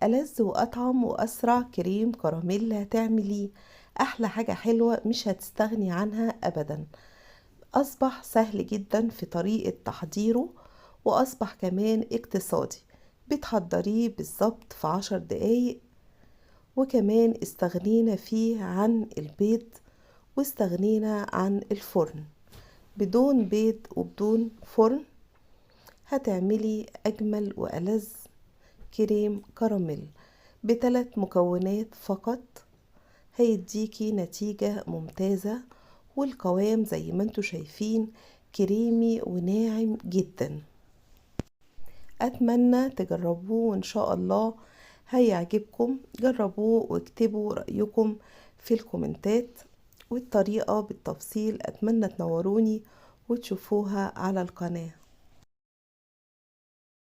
ألذ وأطعم وأسرع كريم كراميل هتعمليه. أحلى حاجة حلوة مش هتستغني عنها أبدا. أصبح سهل جدا في طريقة تحضيره، وأصبح كمان اقتصادي. بتحضريه بالظبط في 10 دقايق. وكمان استغنينا فيه عن البيض، واستغنينا عن الفرن. بدون بيض وبدون فرن هتعملي أجمل وألذ كريم كراميل ب3 مكونات فقط. هيديكي نتيجة ممتازة، والقوام زي ما انتوا شايفين كريمي وناعم جدا. أتمنى تجربوه وإن شاء الله هيعجبكم. جربوه واكتبوا رأيكم في الكومنتات والطريقة بالتفصيل. أتمنى تنوروني وتشوفوها على القناة.